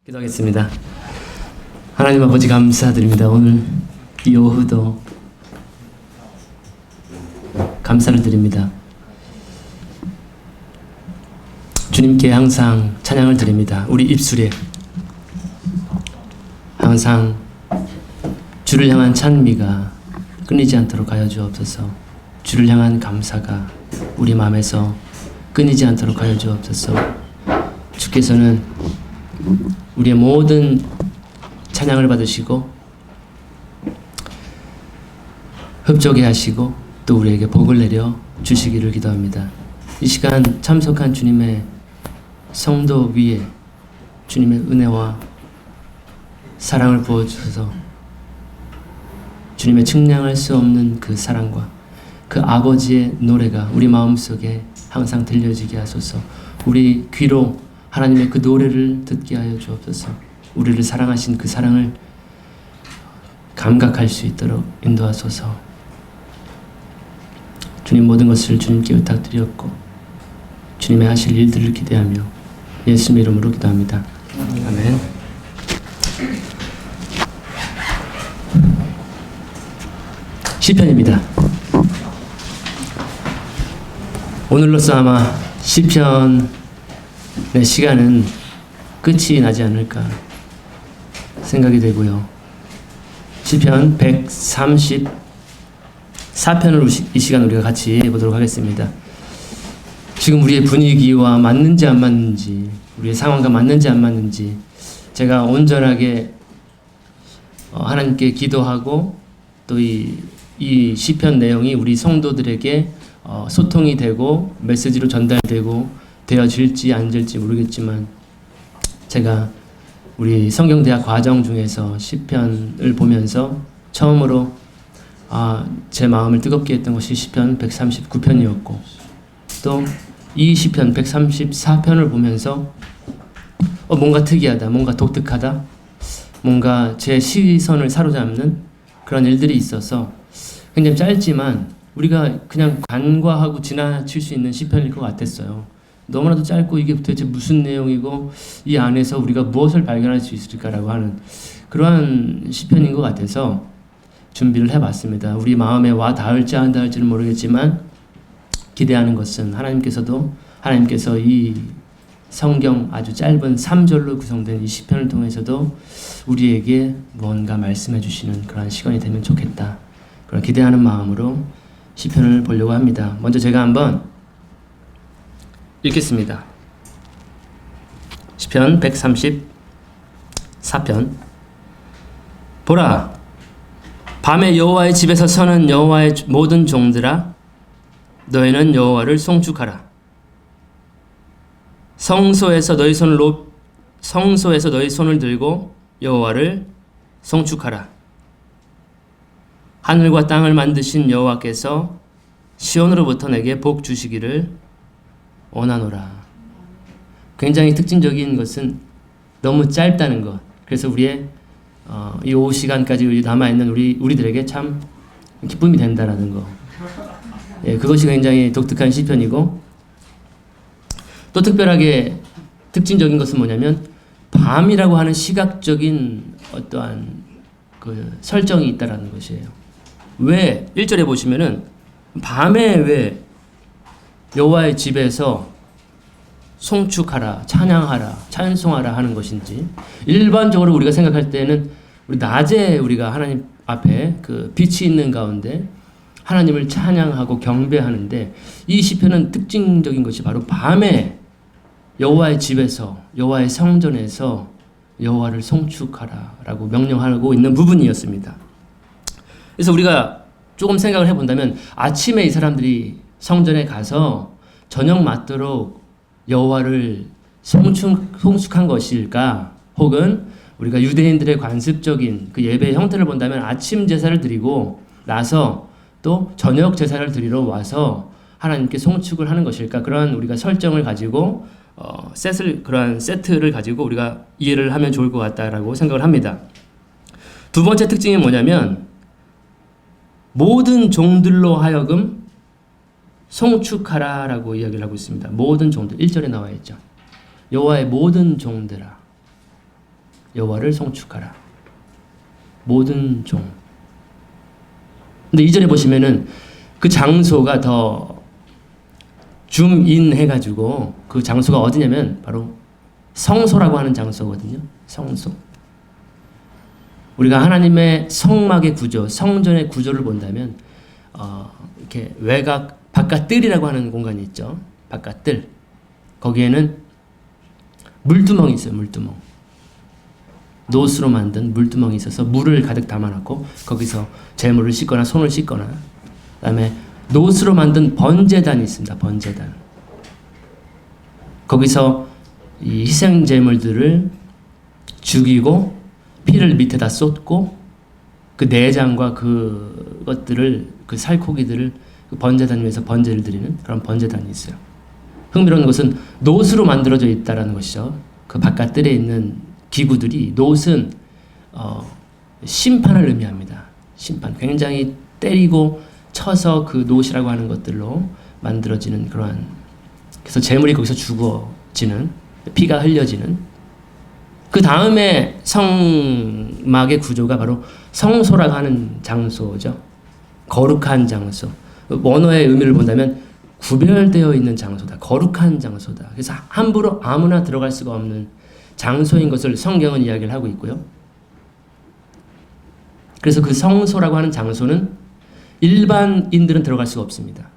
기도하겠습니다. 하나님 아버지 감사드립니다. 오늘 이 오후도 감사를 드립니다. 주님께 항상 찬양을 드립니다. 우리 입술에 항상 주를 향한 찬미가 끊이지 않도록 하여 주옵소서. 주를 향한 감사가 우리 마음에서 끊이지 않도록 하여 주옵소서. 주께서는 우리의 모든 찬양을 받으시고 흡족해 하시고 또 우리에게 복을 내려 주시기를 기도합니다. 이 시간 참석한 주님의 성도 위에 주님의 은혜와 사랑을 부어주셔서 주님의 측량할 수 없는 그 사랑과 그 아버지의 노래가 우리 마음속에 항상 들려지게 하소서. 우리 귀로 하나님의 그 노래를 듣게 하여 주옵소서. 우리를 사랑하신 그 사랑을 감각할 수 있도록 인도하소서. 주님 모든 것을 주님께 부탁드렸고 주님의 하실 일들을 기대하며 예수님의 이름으로 기도합니다. 아멘. 시편입니다. 오늘로써 아마 시편의 시간은 끝이 나지 않을까 생각이 되고요. 시편 134편을 이 시간 우리가 같이 해보도록 하겠습니다. 지금 우리의 분위기와 맞는지 안 맞는지, 우리의 상황과 맞는지 안 맞는지 제가 온전하게 하나님께 기도하고 또 이 시편 내용이 우리 성도들에게 소통이 되고 메시지로 전달되고 되어질지 안 될지 모르겠지만 제가 우리 성경대학 과정 중에서 시편을 보면서 처음으로 제 마음을 뜨겁게 했던 것이 시편 139편이었고 또 이 시편 134편을 보면서 뭔가 특이하다, 뭔가 독특하다, 뭔가 제 시선을 사로잡는 그런 일들이 있어서 굉장히 짧지만 우리가 그냥 간과하고 지나칠 수 있는 시편일 것 같았어요. 너무나도 짧고 이게 도대체 무슨 내용이고 이 안에서 우리가 무엇을 발견할 수 있을까라고 하는 그러한 시편인 것 같아서 준비를 해봤습니다. 우리 마음에 와 닿을지 안 닿을지는 모르겠지만 기대하는 것은 하나님께서 이 성경 아주 짧은 3절로 구성된 이 시편을 통해서도 우리에게 뭔가 말씀해 주시는 그런 시간이 되면 좋겠다. 그런 기대하는 마음으로 시편을 보려고 합니다. 먼저 제가 한번 읽겠습니다. 시편 134편. 보라, 밤에 여호와의 집에서 서는 여호와의 모든 종들아, 너희는 여호와를 송축하라. 성소에서 너희 손을 들고 여호와를 송축하라. 하늘과 땅을 만드신 여호와께서 시온으로부터 내게 복 주시기를 원하노라. 굉장히 특징적인 것은 너무 짧다는 것. 그래서 우리의 이 오후 시간까지 남아있는 우리들에게 참 기쁨이 된다라는 것. 예, 그것이 굉장히 독특한 시편이고 또 특별하게 특징적인 것은 뭐냐면 밤이라고 하는 시각적인 어떠한 그 설정이 있다라는 것이에요. 왜 1절에 보시면은 밤에 왜 여호와의 집에서 송축하라, 찬양하라, 찬송하라 하는 것인지, 일반적으로 우리가 생각할 때는 우리 낮에 우리가 하나님 앞에 그 빛이 있는 가운데 하나님을 찬양하고 경배하는데 이 시편은 특징적인 것이 바로 밤에 여호와의 집에서, 여호와의 성전에서 여호와를 송축하라라고 명령하고 있는 부분이었습니다. 그래서 우리가 조금 생각을 해본다면 아침에 이 사람들이 성전에 가서 저녁 맞도록 여호와를 송축한 것일까? 혹은 우리가 유대인들의 관습적인 그 예배의 형태를 본다면 아침 제사를 드리고 나서 또 저녁 제사를 드리러 와서 하나님께 송축을 하는 것일까? 그러한 우리가 설정을 가지고 그러한 세트를 가지고 우리가 이해를 하면 좋을 것 같다라고 생각을 합니다. 두 번째 특징이 뭐냐면 모든 종들로 하여금 송축하라라고 이야기를 하고 있습니다. 모든 종들. 1절에 나와 있죠. 여호와의 모든 종들아. 여호와를 송축하라. 모든 종. 근데 이전에 보시면은 그 장소가 더 줌인 해가지고 그 장소가 어디냐면 바로 성소라고 하는 장소거든요. 성소. 우리가 하나님의 성막의 구조, 성전의 구조를 본다면 이렇게 외곽 바깥뜰이라고 하는 공간이 있죠. 바깥뜰. 거기에는 물두멍이 있어요. 물두멍. 노스로 만든 물두멍이 있어서 물을 가득 담아놓고 거기서 재물을 씻거나 손을 씻거나, 그다음에 노스로 만든 번제단이 있습니다. 번제단. 거기서 이 희생 제물들을 죽이고 피를 밑에다 쏟고 그 내장과 그것들을, 그 살코기들을 그 번제단 위에서 번제를 드리는 그런 번제단이 있어요. 흥미로운 것은 노스로 만들어져 있다라는 것이죠. 그 바깥들에 있는 기구들이, 노스는 심판을 의미합니다. 심판. 굉장히 때리고 쳐서 그 노시라고 하는 것들로 만들어지는 그러한, 그래서 재물이 거기서 죽어지는, 피가 흘려지는. 그 다음에 성막의 구조가 바로 성소라고 하는 장소죠. 거룩한 장소. 원어의 의미를 본다면 구별되어 있는 장소다. 거룩한 장소다. 그래서 함부로 아무나 들어갈 수가 없는 장소인 것을 성경은 이야기를 하고 있고요. 그래서 그 성소라고 하는 장소는 일반인들은 들어갈 수가 없습니다.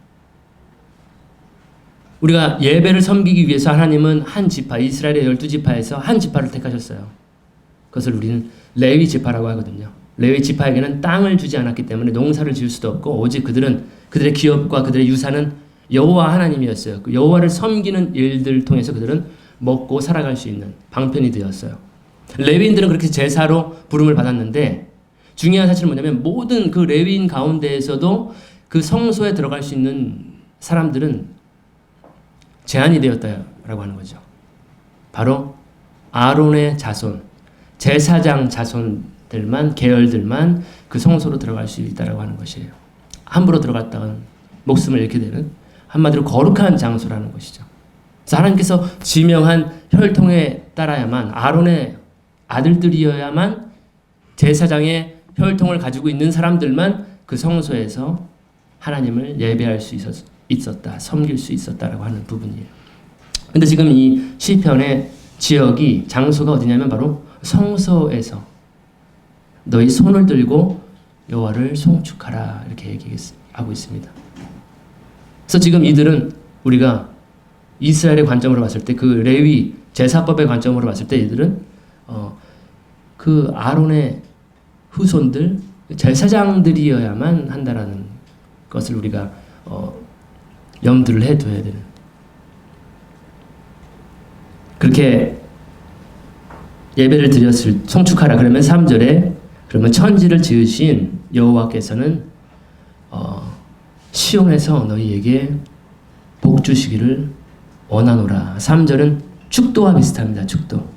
우리가 예배를 섬기기 위해서 하나님은 한 지파, 이스라엘의 12지파에서 한 지파를 택하셨어요. 그것을 우리는 레위 지파라고 하거든요. 레위 지파에게는 땅을 주지 않았기 때문에 농사를 지을 수도 없고, 오직 그들의 기업과 그들의 유산은 여호와 하나님이었어요. 그 여호와를 섬기는 일들을 통해서 그들은 먹고 살아갈 수 있는 방편이 되었어요. 레위인들은 그렇게 제사로 부름을 받았는데, 중요한 사실은 뭐냐면 모든 그 레위인 가운데에서도 그 성소에 들어갈 수 있는 사람들은 제한이 되었다라고 하는 거죠. 바로 아론의 자손, 제사장 자손들만, 계열들만 그 성소로 들어갈 수 있다라고 하는 것이에요. 함부로 들어갔다간 목숨을 잃게 되는, 한마디로 거룩한 장소라는 것이죠. 그래서 하나님께서 지명한 혈통에 따라야만, 아론의 아들들이어야만, 제사장의 혈통을 가지고 있는 사람들만 그 성소에서 하나님을 예배할 수 있었다, 섬길 수 있었다라고 하는 부분이에요. 근데 지금 이 시편의 지역이, 장소가 어디냐면 바로 성소에서 너희 손을 들고 여호와를 송축하라, 이렇게 얘기하고 있습니다. 그래서 지금 이들은 우리가 이스라엘의 관점으로 봤을 때, 그 레위 제사법의 관점으로 봤을 때 이들은 그 아론의 후손들, 제사장들이어야만 한다라는 것을 우리가 염두를 해둬야 되는, 그렇게 예배를 드렸을, 송축하라 그러면 3절에 그러면 천지를 지으신 여호와께서는 시온에서 너희에게 복 주시기를 원하노라. 3절은 축도와 비슷합니다. 축도.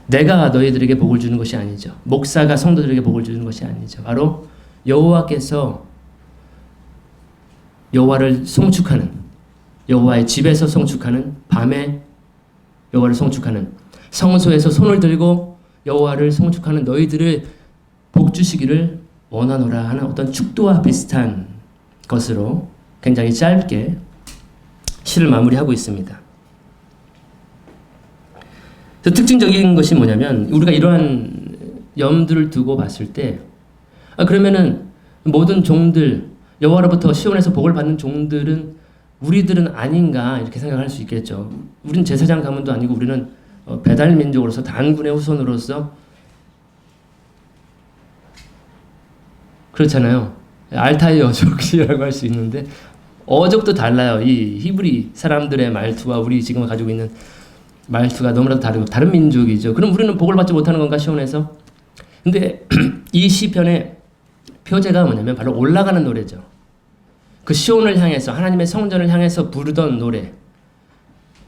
내가 너희들에게 복을 주는 것이 아니죠. 목사가 성도들에게 복을 주는 것이 아니죠. 바로 여호와께서 여호와를 송축하는, 여호와의 집에서 송축하는, 밤에 여호와를 송축하는, 성소에서 손을 들고 여호와를 송축하는 너희들을 복 주시기를 원하노라 하는 어떤 축도와 비슷한 것으로 굉장히 짧게 시를 마무리하고 있습니다. 특징적인 것이 뭐냐면, 우리가 이러한 염두를 두고 봤을 때, 그러면은 모든 종들, 여호와로부터 시온에서 복을 받는 종들은 우리들은 아닌가, 이렇게 생각할 수 있겠죠. 우리는 제사장 가문도 아니고 우리는 배달 민족으로서, 단군의 후손으로서 그렇잖아요. 알타의 어족이라고 할 수 있는데 어족도 달라요. 이 히브리 사람들의 말투와 우리 지금 가지고 있는 말투가 너무나도 다르고 다른 민족이죠. 그럼 우리는 복을 받지 못하는 건가, 시온에서? 근데 이 시편의 표제가 뭐냐면 바로 올라가는 노래죠. 그 시온을 향해서, 하나님의 성전을 향해서 부르던 노래.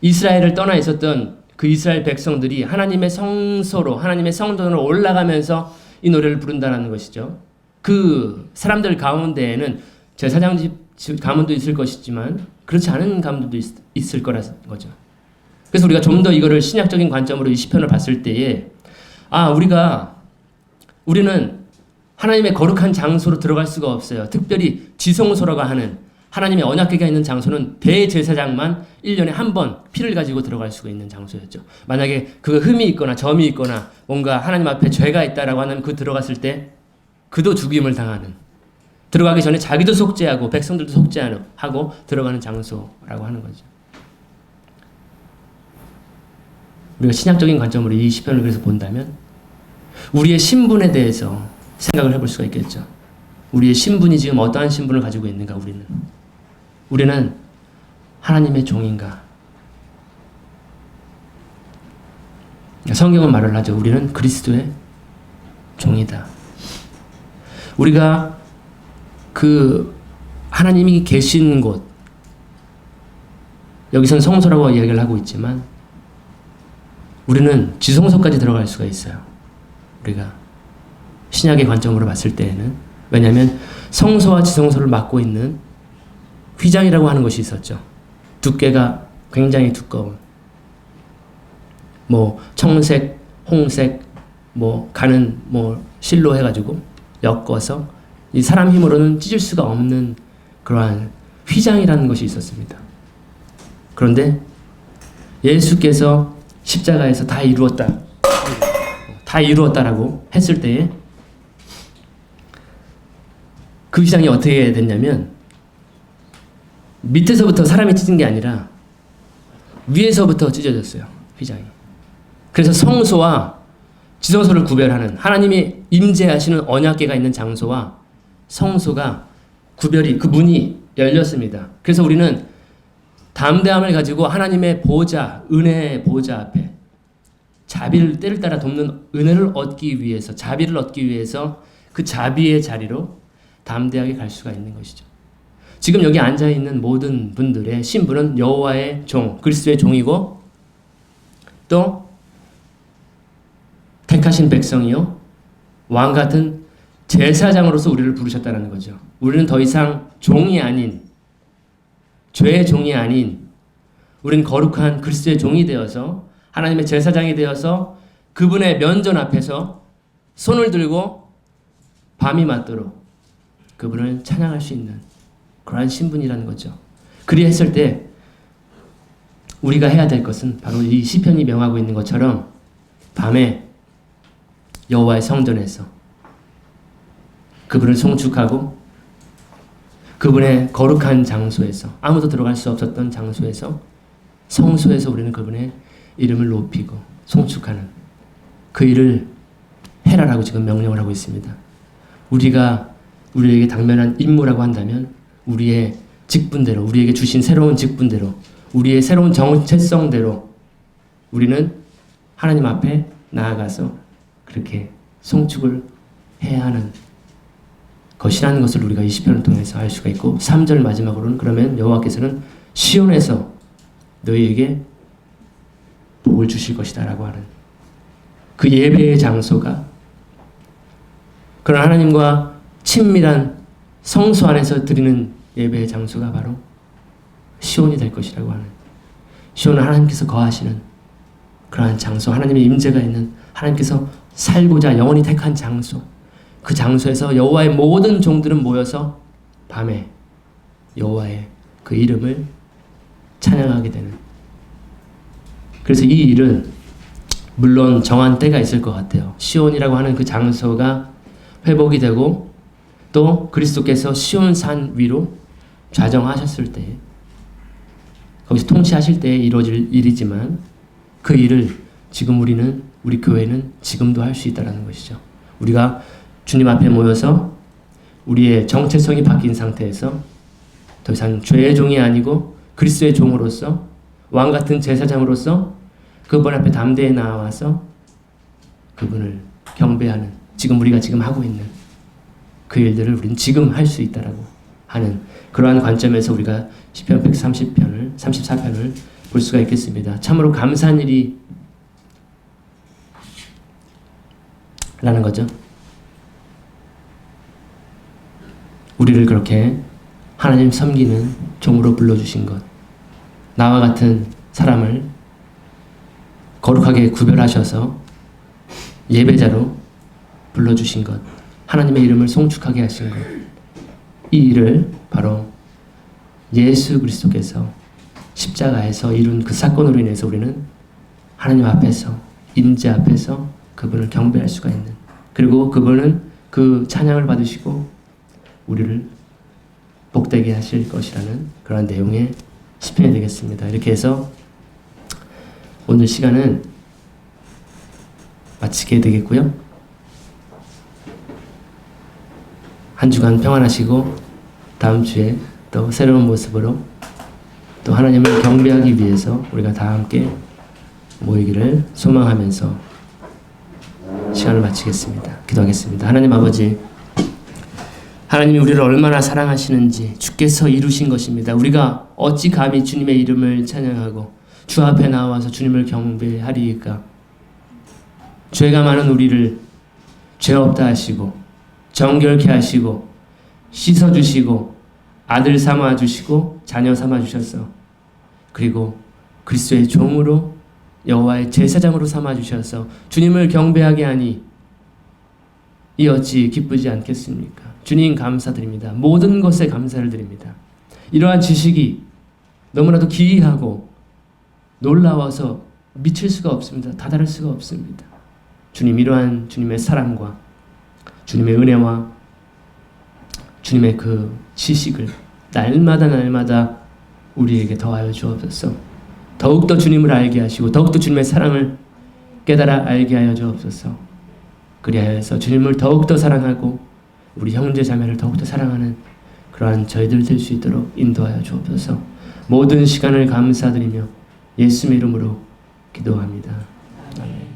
이스라엘을 떠나 있었던 그 이스라엘 백성들이 하나님의 성소로, 하나님의 성전으로 올라가면서 이 노래를 부른다는 것이죠. 그 사람들 가운데에는 제사장 집 가문도 있을 것이지만 그렇지 않은 가문도 있을 거라는 거죠. 그래서 우리가 좀 더 이거를 신약적인 관점으로 이 시편을 봤을 때에 우리는 하나님의 거룩한 장소로 들어갈 수가 없어요. 특별히 지성소라고 하는 하나님의 언약궤가 있는 장소는 대제사장만 1년에 한 번 피를 가지고 들어갈 수가 있는 장소였죠. 만약에 그 흠이 있거나 점이 있거나 뭔가 하나님 앞에 죄가 있다라고 하면 그 들어갔을 때 그도 죽임을 당하는, 들어가기 전에 자기도 속죄하고 백성들도 속죄하고 들어가는 장소라고 하는 거죠. 우리가 신약적인 관점으로 이 시편을 그래서 본다면 우리의 신분에 대해서 생각을 해볼 수가 있겠죠. 우리의 신분이 지금 어떠한 신분을 가지고 있는가. 우리는 하나님의 종인가. 성경은 말을 하죠. 우리는 그리스도의 종이다. 우리가 그 하나님이 계신 곳, 여기선 성소라고 이야기를 하고 있지만 우리는 지성소까지 들어갈 수가 있어요. 우리가 신약의 관점으로 봤을 때에는. 왜냐하면 성소와 지성소를 막고 있는 휘장이라고 하는 것이 있었죠. 두께가 굉장히 두꺼운, 청색, 홍색, 가는 실로 해가지고 엮어서 이 사람 힘으로는 찢을 수가 없는 그러한 휘장이라는 것이 있었습니다. 그런데 예수께서 십자가에서 다 이루었다라고 했을 때에 그 휘장이 어떻게 됐냐면 밑에서부터 사람이 찢은 게 아니라 위에서부터 찢어졌어요. 휘장이. 그래서 성소와 지성소를 구별하는, 하나님이 임재하시는 언약궤가 있는 장소와 성소가 구별이, 그 문이 열렸습니다. 그래서 우리는 담대함을 가지고 하나님의 보좌, 은혜의 보좌 앞에 자비를 때를 따라 돕는 은혜를 얻기 위해서, 자비를 얻기 위해서 그 자비의 자리로 담대하게 갈 수가 있는 것이죠. 지금 여기 앉아있는 모든 분들의 신분은 여호와의 종, 그리스도의 종이고 또 택하신 백성이요 왕 같은 제사장으로서 우리를 부르셨다는 거죠. 우리는 더 이상 종이 아닌, 죄의 종이 아닌, 우리는 거룩한 그리스도의 종이 되어서 하나님의 제사장이 되어서 그분의 면전 앞에서 손을 들고 밤이 맞도록 그분을 찬양할 수 있는 그러한 신분이라는 거죠. 그리했을 때 우리가 해야 될 것은 바로 이 시편이 명하고 있는 것처럼 밤에 여호와의 성전에서 그분을 송축하고 그분의 거룩한 장소에서, 아무도 들어갈 수 없었던 장소에서, 성소에서 우리는 그분의 이름을 높이고 송축하는 그 일을 해라라고 지금 명령을 하고 있습니다. 우리가 우리에게 당면한 임무라고 한다면 우리의 직분대로, 우리에게 주신 새로운 직분대로, 우리의 새로운 정체성대로 우리는 하나님 앞에 나아가서 그렇게 송축을 해야 하는 것이라는 것을 우리가 이 시편을 통해서 알 수가 있고, 3절 마지막으로는 그러면 여호와께서는 시온에서 너희에게 복을 주실 것이다 라고 하는 그 예배의 장소가, 그런 하나님과 친밀한 성소 안에서 드리는 예배의 장소가 바로 시온이 될 것이라고 하는, 시온은 하나님께서 거하시는 그러한 장소, 하나님의 임재가 있는, 하나님께서 살고자 영원히 택한 장소, 그 장소에서 여호와의 모든 종들은 모여서 밤에 여호와의 그 이름을 찬양하게 되는, 그래서 이 일은 물론 정한 때가 있을 것 같아요. 시온이라고 하는 그 장소가 회복이 되고 또 그리스도께서 시온산 위로 좌정하셨을 때, 거기서 통치하실 때에 이루어질 일이지만 그 일을 지금 우리 교회는 지금도 할 수 있다는 것이죠. 우리가 주님 앞에 모여서 우리의 정체성이 바뀐 상태에서 더 이상 죄의 종이 아니고 그리스도의 종으로서, 왕 같은 제사장으로서 그분 앞에 담대히 나와서 그분을 경배하는, 우리가 지금 하고 있는 그 일들을 우리는 지금 할 수 있다라고 하는 그러한 관점에서 우리가 시편 130편을, 34편을 볼 수가 있겠습니다. 참으로 감사한 일이 라는 거죠. 우리를 그렇게 하나님 섬기는 종으로 불러주신 것, 나와 같은 사람을 거룩하게 구별하셔서 예배자로 불러주신 것, 하나님의 이름을 송축하게 하신 것, 이 일을 바로 예수 그리스도께서 십자가에서 이룬 그 사건으로 인해서 우리는 하나님 앞에서, 임재 앞에서 그분을 경배할 수가 있는, 그리고 그분은 그 찬양을 받으시고 우리를 복되게 하실 것이라는 그런 내용의 시편이 되겠습니다. 이렇게 해서 오늘 시간은 마치게 되겠고요. 한 주간 평안하시고 다음 주에 또 새로운 모습으로 또 하나님을 경배하기 위해서 우리가 다 함께 모이기를 소망하면서 시간을 마치겠습니다. 기도하겠습니다. 하나님 아버지, 하나님이 우리를 얼마나 사랑하시는지 주께서 이루신 것입니다. 우리가 어찌 감히 주님의 이름을 찬양하고 주 앞에 나와서 주님을 경배하리이까. 죄가 많은 우리를 죄 없다 하시고 정결케 하시고 씻어주시고 아들 삼아주시고 자녀 삼아주셔서 그리고 그리스도의 종으로 여호와의 제사장으로 삼아주셔서 주님을 경배하게 하니 이 어찌 기쁘지 않겠습니까? 주님 감사드립니다. 모든 것에 감사를 드립니다. 이러한 지식이 너무나도 기이하고 놀라워서 미칠 수가 없습니다. 다다를 수가 없습니다. 주님, 이러한 주님의 사랑과 주님의 은혜와 주님의 그 지식을 날마다 우리에게 더하여 주옵소서. 더욱더 주님을 알게 하시고 더욱더 주님의 사랑을 깨달아 알게 하여 주옵소서. 그리하여서 주님을 더욱더 사랑하고 우리 형제 자매를 더욱더 사랑하는 그러한 저희들 될 수 있도록 인도하여 주옵소서. 모든 시간을 감사드리며 예수의 이름으로 기도합니다. 아멘.